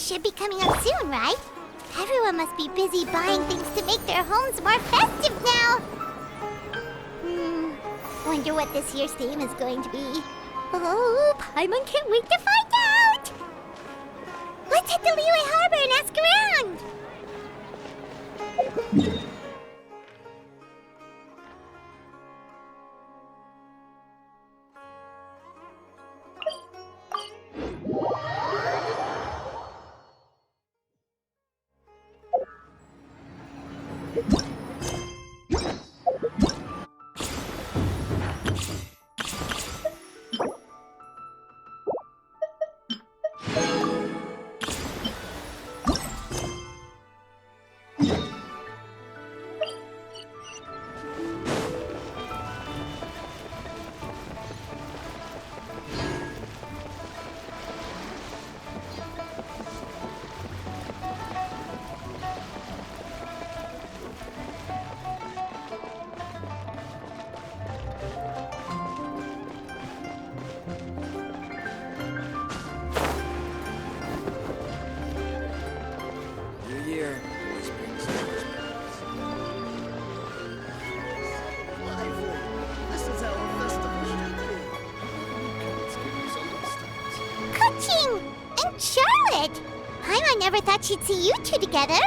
should be coming up soon, right? Everyone must be busy buying things to make their homes more festive now. Wonder what this year's theme is going to be. Oh, Paimon can't wait to find out! Let's head to Liyue Harbor and ask around! I never thought she'd see you two together.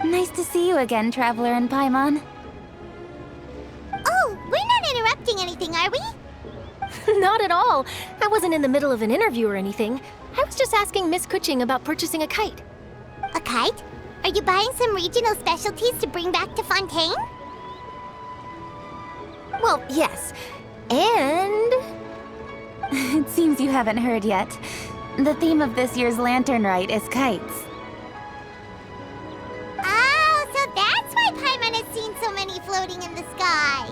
Nice to see you again, Traveler and Paimon. Oh, we're not interrupting anything, are we? Not at all. I wasn't in the middle of an interview or anything. I was just asking Miss Kuching about purchasing a kite. A kite? Are you buying some regional specialties to bring back to Fontaine? Well, yes. And... It seems you haven't heard yet. The theme of this year's Lantern Rite is kites. Oh, so that's why Paimon has seen so many floating in the sky.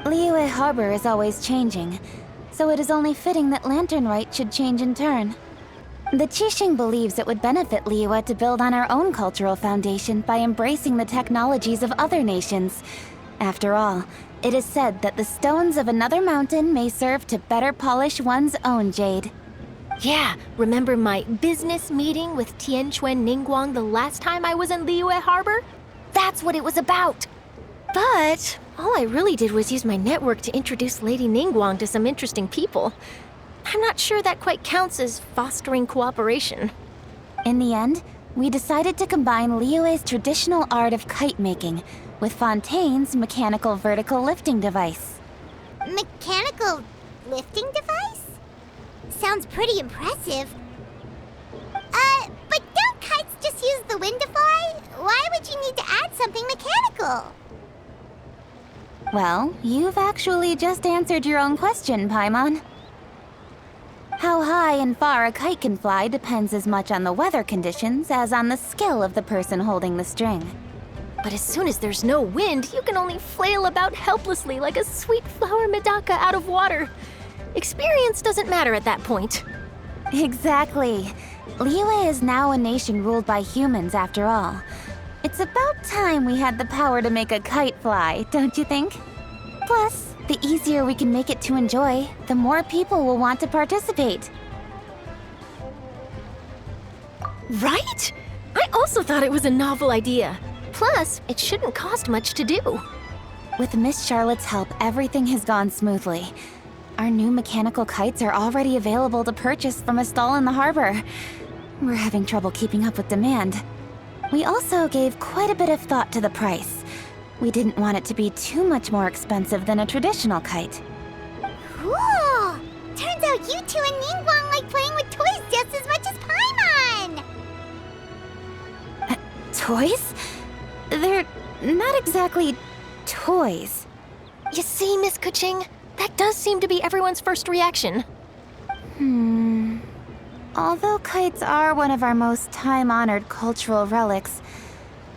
Liyue Harbor is always changing, so it is only fitting that Lantern Rite should change in turn. The Qixing believes it would benefit Liyue to build on our own cultural foundation by embracing the technologies of other nations. After all, it is said that the stones of another mountain may serve to better polish one's own jade. Yeah, remember my business meeting with Tianquan Ningguang the last time I was in Liyue Harbor? That's what it was about. But all I really did was use my network to introduce Lady Ningguang to some interesting people. I'm not sure that quite counts as fostering cooperation. In the end, we decided to combine Liyue's traditional art of kite making with Fontaine's mechanical vertical lifting device. Mechanical lifting device? Sounds pretty impressive. But don't kites just use the wind to fly? Why would you need to add something mechanical? Well, you've actually just answered your own question, Paimon. How high and far a kite can fly depends as much on the weather conditions as on the skill of the person holding the string. But as soon as there's no wind, you can only flail about helplessly like a sweet flower medaka out of water. Experience doesn't matter at that point. Exactly. Liyue is now a nation ruled by humans after all. It's about time we had the power to make a kite fly, don't you think? Plus, the easier we can make it to enjoy, the more people will want to participate. Right? I also thought it was a novel idea. Plus, it shouldn't cost much to do. With Miss Charlotte's help, everything has gone smoothly. Our new mechanical kites are already available to purchase from a stall in the harbor. We're having trouble keeping up with demand. We also gave quite a bit of thought to the price. We didn't want it to be too much more expensive than a traditional kite. Cool! Turns out you two and Ningguang like playing with toys just as much as Paimon! Toys? They're not exactly toys. You see, Miss Kuching? That does seem to be everyone's first reaction. Although kites are one of our most time-honored cultural relics,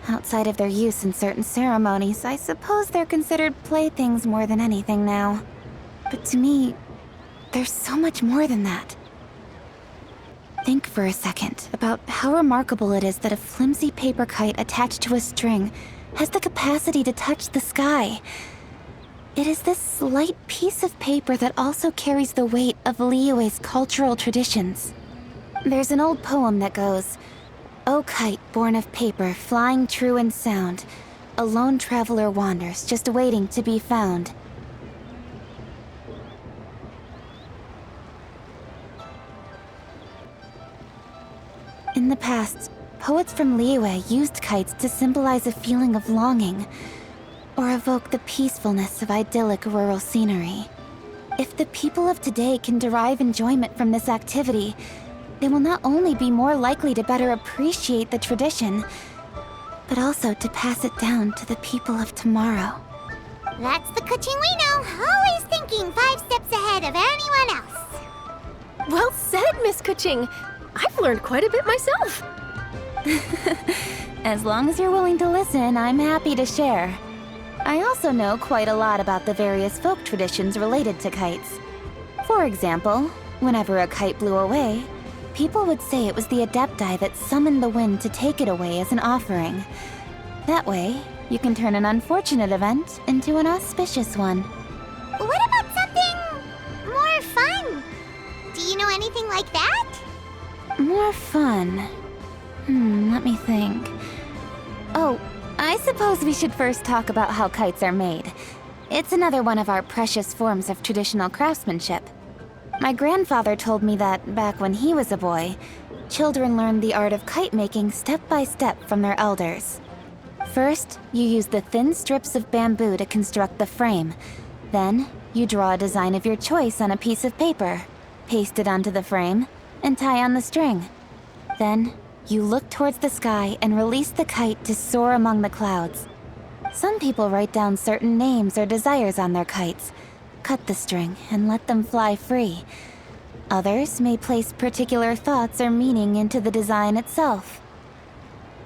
outside of their use in certain ceremonies, I suppose they're considered playthings more than anything now. But to me, there's so much more than that. Think for a second about how remarkable it is that a flimsy paper kite attached to a string has the capacity to touch the sky. It is this slight piece of paper that also carries the weight of Liyue's cultural traditions. There's an old poem that goes, "O kite born of paper, flying true and sound, a lone traveler wanders, just waiting to be found." In the past, poets from Liyue used kites to symbolize a feeling of longing, or evoke the peacefulness of idyllic rural scenery. If the people of today can derive enjoyment from this activity, they will not only be more likely to better appreciate the tradition, but also to pass it down to the people of tomorrow. That's the Kuching we know, always thinking 5 steps ahead of anyone else. Well said, Miss Kuching. I've learned quite a bit myself. As long as you're willing to listen, I'm happy to share. I also know quite a lot about the various folk traditions related to kites. For example, whenever a kite blew away, people would say it was the Adepti that summoned the wind to take it away as an offering. That way, you can turn an unfortunate event into an auspicious one. What about something more fun? Do you know anything like that? More fun. Let me think. Oh, I suppose we should first talk about how kites are made. It's another one of our precious forms of traditional craftsmanship. My grandfather told me that, back when he was a boy, children learned the art of kite making step by step from their elders. First, you use the thin strips of bamboo to construct the frame. Then, you draw a design of your choice on a piece of paper, paste it onto the frame, and tie on the string. Then, you look towards the sky and release the kite to soar among the clouds. Some people write down certain names or desires on their kites, cut the string, and let them fly free. Others may place particular thoughts or meaning into the design itself.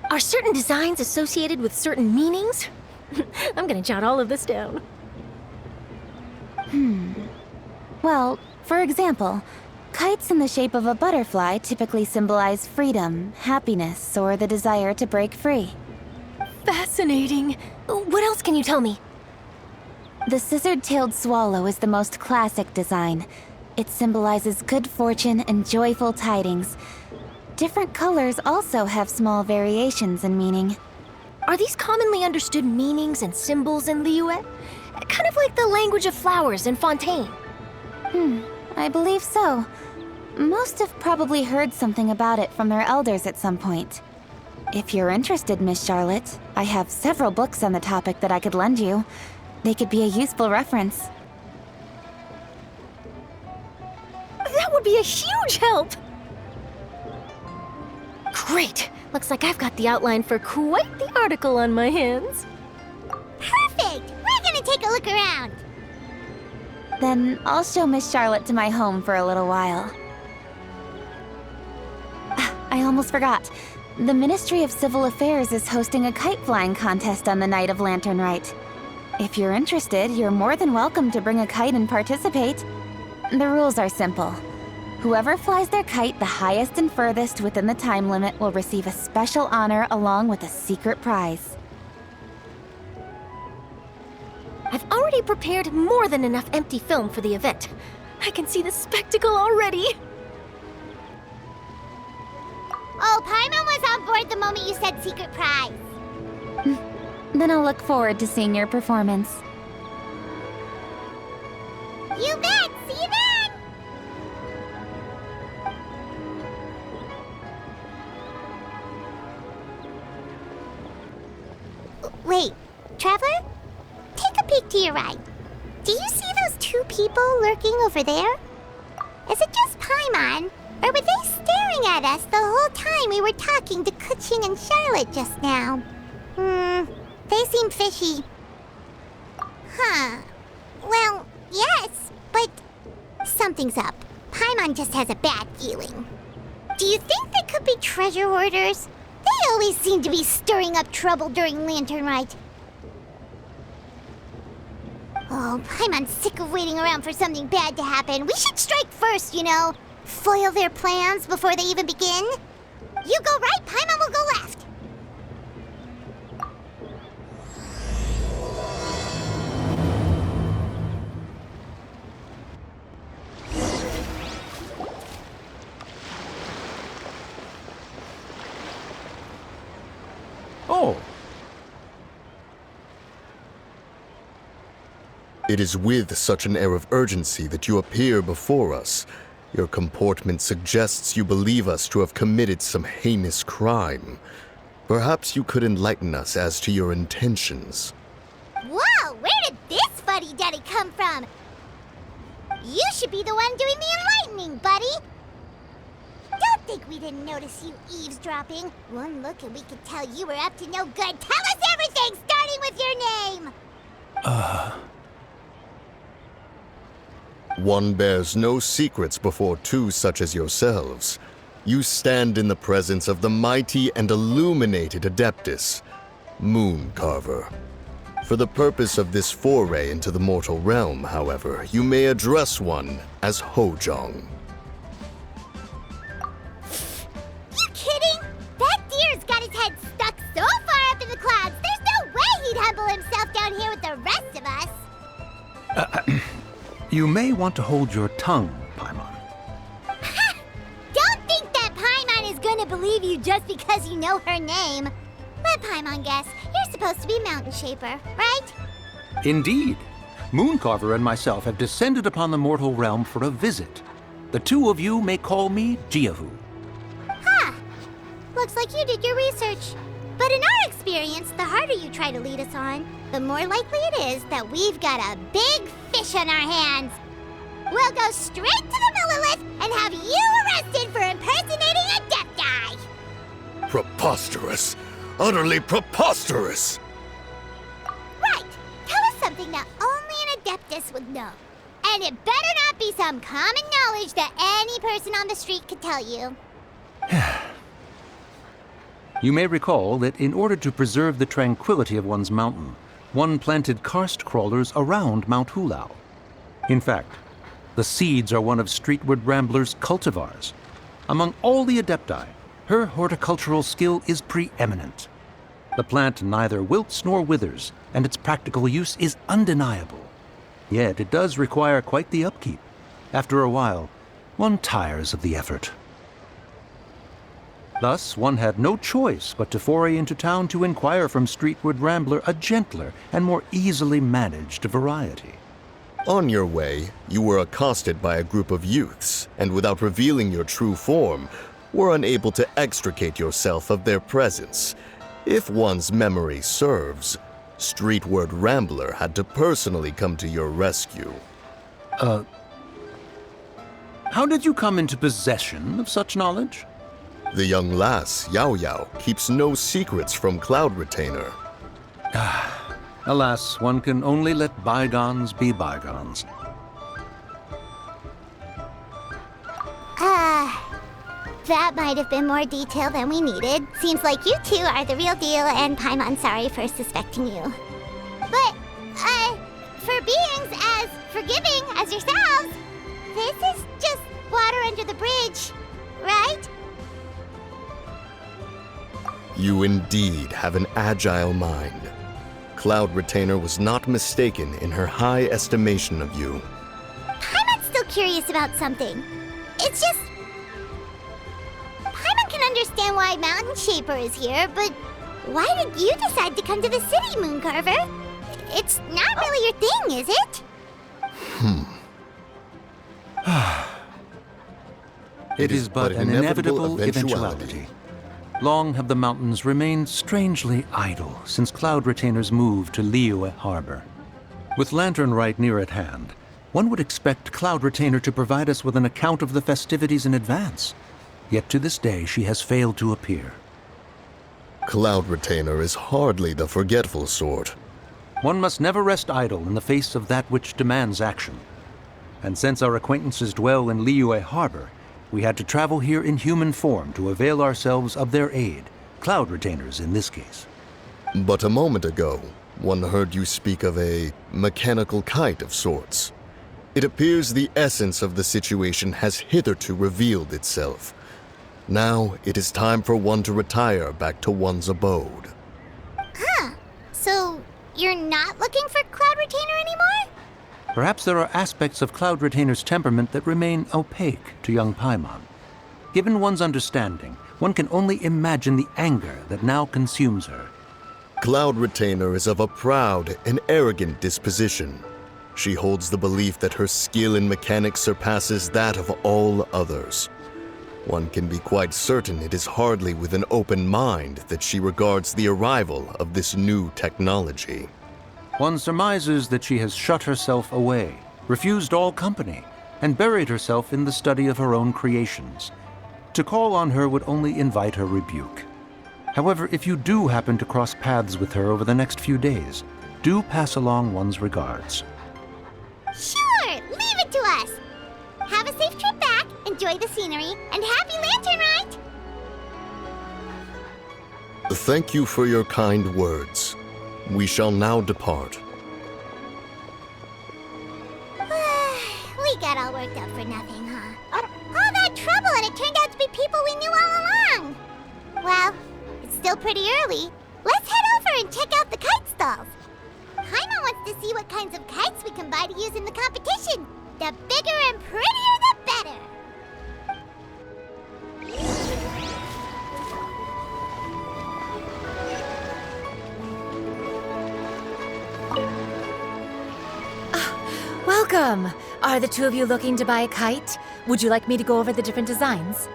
Are certain designs associated with certain meanings? I'm gonna jot all of this down. Well, for example, kites in the shape of a butterfly typically symbolize freedom, happiness, or the desire to break free. Fascinating. What else can you tell me? The scissor-tailed swallow is the most classic design. It symbolizes good fortune and joyful tidings. Different colors also have small variations in meaning. Are these commonly understood meanings and symbols in Liyue? Kind of like the language of flowers in Fontaine. I believe so. Most have probably heard something about it from their elders at some point. If you're interested, Miss Charlotte, I have several books on the topic that I could lend you. They could be a useful reference. That would be a huge help! Great! Looks like I've got the outline for quite the article on my hands. Perfect! We're gonna take a look around. Then I'll show Miss Charlotte to my home for a little while. I almost forgot. The Ministry of Civil Affairs is hosting a kite flying contest on the night of Lantern Rite. If you're interested, you're more than welcome to bring a kite and participate. The rules are simple. Whoever flies their kite the highest and furthest within the time limit will receive a special honor along with a secret prize. I've already prepared more than enough empty film for the event. I can see the spectacle already. Oh, Paimon was on board the moment you said secret prize. Then I'll look forward to seeing your performance. You bet! See you then! Wait, Traveler? Take a peek to your right. Do you see those 2 people lurking over there? Is it just Paimon? Or were they staring at us the whole time we were talking to Kuching and Charlotte just now? They seem fishy. Huh. Well, yes, but something's up. Paimon just has a bad feeling. Do you think they could be treasure hoarders? They always seem to be stirring up trouble during Lantern Rite. Oh, Paimon's sick of waiting around for something bad to happen. We should strike first, you know. Foil their plans before they even begin. You go right, Paimon will go left. It is with such an air of urgency that you appear before us. Your comportment suggests you believe us to have committed some heinous crime. Perhaps you could enlighten us as to your intentions. Whoa, where did this fuddy-duddy come from? You should be the one doing the enlightening, buddy. Don't think we didn't notice you eavesdropping. One look and we could tell you were up to no good. Tell us everything, starting with your name! One bears no secrets before two such as yourselves. You stand in the presence of the mighty and illuminated Adeptus, Mooncarver. For the purpose of this foray into the mortal realm, however, you may address one as Hojong. You kidding? That deer's got his head stuck so far up in the clouds, there's no way he'd humble himself down here with the rest of us. You may want to hold your tongue, Paimon. Ha! Don't think that Paimon is gonna believe you just because you know her name. Let Paimon guess. You're supposed to be Mountain Shaper, right? Indeed. Mooncarver and myself have descended upon the mortal realm for a visit. The two of you may call me Jiahu. Huh. Looks like you did your research. But in our experience, the harder you try to lead us on, the more likely it is that we've got a big fish on our hands. We'll go straight to the Millilith and have you arrested for impersonating a Adepti. Preposterous! Utterly preposterous! Right. Tell us something that only an Adeptus would know. And it better not be some common knowledge that any person on the street could tell you. You may recall that in order to preserve the tranquility of one's mountain, one planted karst crawlers around Mount Hulao. In fact, the seeds are one of Streetward Rambler's cultivars. Among all the Adepti, her horticultural skill is preeminent. The plant neither wilts nor withers, and its practical use is undeniable. Yet it does require quite the upkeep. After a while, one tires of the effort. Thus, one had no choice but to foray into town to inquire from Streetward Rambler a gentler and more easily managed variety. On your way, you were accosted by a group of youths, and without revealing your true form, were unable to extricate yourself of their presence. If one's memory serves, Streetward Rambler had to personally come to your rescue. How did you come into possession of such knowledge? The young lass, Yao Yao, keeps no secrets from Cloud Retainer. Alas, one can only let bygones be bygones. That might have been more detail than we needed. Seems like you two are the real deal, and Paimon's sorry for suspecting you. But, for beings as forgiving as yourselves, this is just water under the bridge, right? You indeed have an agile mind. Cloud Retainer was not mistaken in her high estimation of you. Paimon's still curious about something. It's just... Paimon can understand why Mountain Shaper is here, but why did you decide to come to the city, Mooncarver? It's not really your thing, is it? It is but an inevitable eventuality. Long have the mountains remained strangely idle since Cloud Retainer's move to Liyue Harbor. With Lantern Rite near at hand, one would expect Cloud Retainer to provide us with an account of the festivities in advance. Yet to this day she has failed to appear. Cloud Retainer is hardly the forgetful sort. One must never rest idle in the face of that which demands action. And since our acquaintances dwell in Liyue Harbor, we had to travel here in human form to avail ourselves of their aid, Cloud Retainers in this case. But a moment ago, one heard you speak of a mechanical kite of sorts. It appears the essence of the situation has hitherto revealed itself. Now it is time for one to retire back to one's abode. So, you're not looking for Cloud Retainer anymore? Perhaps there are aspects of Cloud Retainer's temperament that remain opaque to young Paimon. Given one's understanding, one can only imagine the anger that now consumes her. Cloud Retainer is of a proud and arrogant disposition. She holds the belief that her skill in mechanics surpasses that of all others. One can be quite certain it is hardly with an open mind that she regards the arrival of this new technology. One surmises that she has shut herself away, refused all company, and buried herself in the study of her own creations. To call on her would only invite her rebuke. However, if you do happen to cross paths with her over the next few days, do pass along one's regards. Sure, leave it to us. Have a safe trip back, enjoy the scenery, and happy Lantern Rite! Thank you for your kind words. We shall now depart. We got all worked up for nothing, huh? All that trouble and it turned out to be people we knew all along! Well, it's still pretty early. Let's head over and check out the kite stalls. Paimon wants to see what kinds of kites we can buy to use in the competition. The bigger and prettier, the better. Welcome! Are the two of you looking to buy a kite? Would you like me to go over the different designs?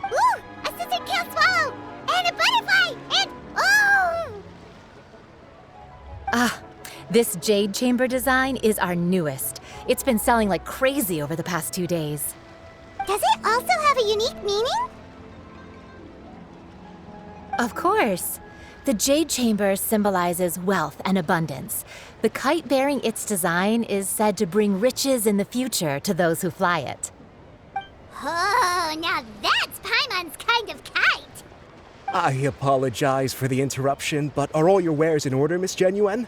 Ooh, a scissor kill swallow! And a butterfly! And oh! This jade chamber design is our newest. It's been selling like crazy over the past 2 days. Does it also have a unique meaning? Of course. The jade chamber symbolizes wealth and abundance. The kite bearing its design is said to bring riches in the future to those who fly it. Oh, now that's Paimon's kind of kite! I apologize for the interruption, but are all your wares in order, Miss Genuine?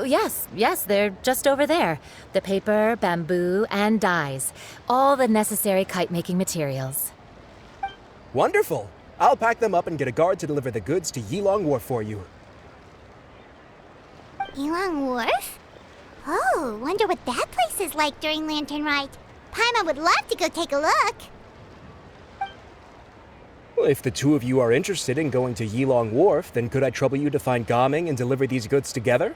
Yes, they're just over there. The paper, bamboo, and dyes. All the necessary kite-making materials. Wonderful! I'll pack them up and get a guard to deliver the goods to Yilong Wharf for you. Yilong Wharf? Oh, wonder what that place is like during Lantern Rite. Paimon would love to go take a look. Well, if the two of you are interested in going to Yilong Wharf, then could I trouble you to find Gaming and deliver these goods together?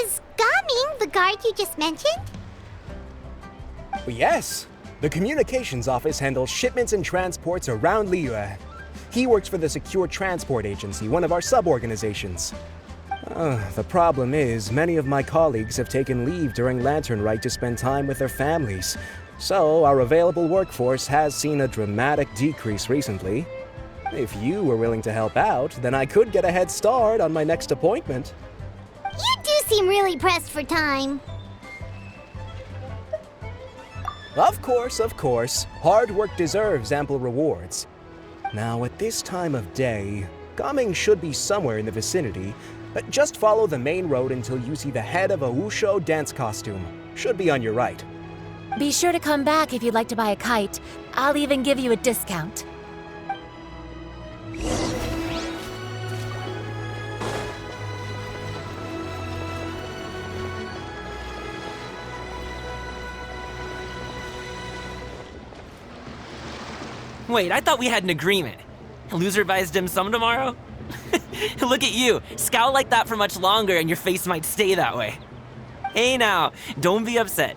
Is Gaming the guard you just mentioned? Well, yes. The communications office handles shipments and transports around Liyue. He works for the Secure Transport Agency, one of our sub-organizations. The problem is, many of my colleagues have taken leave during Lantern Rite to spend time with their families. So, our available workforce has seen a dramatic decrease recently. If you were willing to help out, then I could get a head start on my next appointment. You do seem really pressed for time. Of course. Hard work deserves ample rewards. Now, at this time of day, Gaming should be somewhere in the vicinity. Just follow the main road until you see the head of a Wushu dance costume. Should be on your right. Be sure to come back if you'd like to buy a kite. I'll even give you a discount. Wait, I thought we had an agreement. Loser buys dim sum tomorrow? Look at you. Scowl like that for much longer and your face might stay that way. Hey now, don't be upset.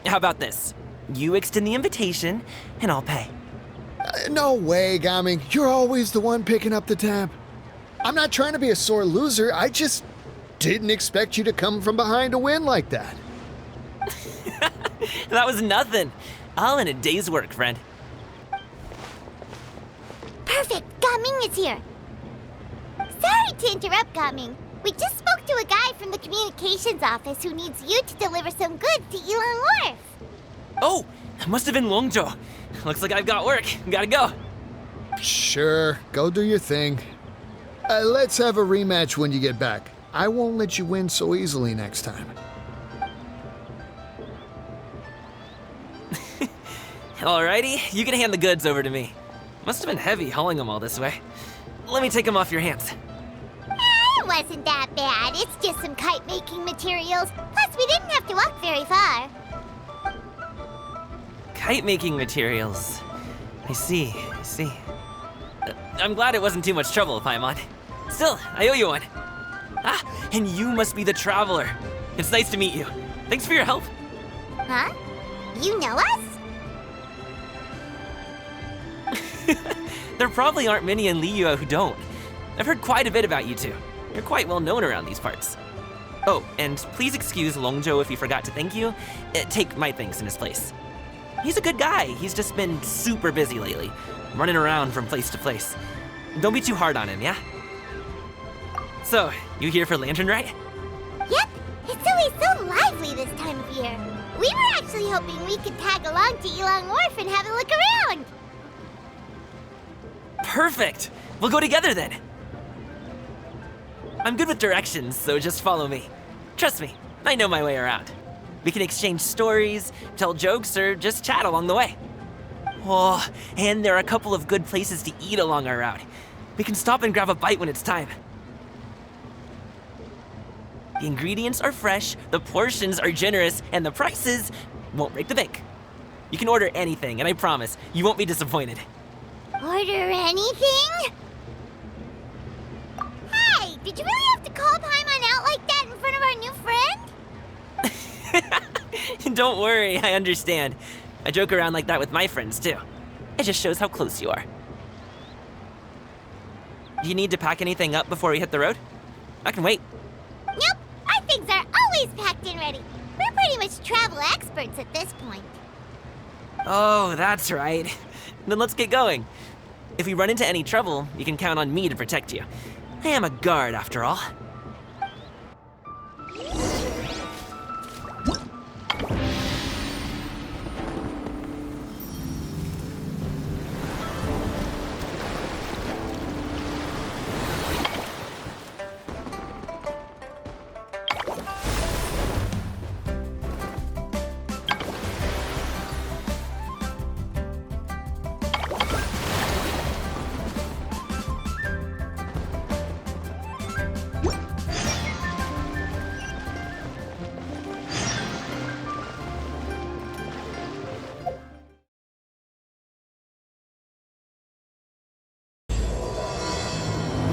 How about this? You extend the invitation, and I'll pay. No way, Gaming. You're always the one picking up the tab. I'm not trying to be a sore loser. I just didn't expect you to come from behind to win like that. That was nothing. All in a day's work, friend. Perfect, Gaming is here. Sorry to interrupt, Gaming. We just spoke to a guy from the communications office who needs you to deliver some goods to Yilong Wharf. Oh, it must have been Longzhou. Looks like I've got work. Gotta go. Sure, go do your thing. Let's have a rematch when you get back. I won't let you win so easily next time. Alrighty, you can hand the goods over to me. Must have been heavy hauling them all this way. Let me take them off your hands. It wasn't that bad. It's just some kite-making materials. Plus, we didn't have to walk very far. Kite-making materials. I see. I'm glad it wasn't too much trouble, Paimon. Still, I owe you one. Ah, and you must be the traveler. It's nice to meet you. Thanks for your help. Huh? You know us? There probably aren't many in Liyue who don't. I've heard quite a bit about you two. You're quite well known around these parts. Oh, and please excuse Longzhou if he forgot to thank you. Take my thanks in his place. He's a good guy. He's just been super busy lately, running around from place to place. Don't be too hard on him, yeah? So, you here for Lantern Rite? Yep. It's always so lively this time of year. We were actually hoping we could tag along to Elong Wharf and have a look around. Perfect! We'll go together then. I'm good with directions, so just follow me. Trust me, I know my way around. We can exchange stories, tell jokes, or just chat along the way. Oh, and there are a couple of good places to eat along our route. We can stop and grab a bite when it's time. The ingredients are fresh, the portions are generous, and the prices won't break the bank. You can order anything, and I promise, you won't be disappointed. Order anything? Hey, did you really have to call Paimon out like that in front of our new friend? Don't worry, I understand. I joke around like that with my friends, too. It just shows how close you are. Do you need to pack anything up before we hit the road? I can wait. Nope, our things are always packed and ready. We're pretty much travel experts at this point. Oh, that's right. Then let's get going. If we run into any trouble, you can count on me to protect you. I am a guard, after all.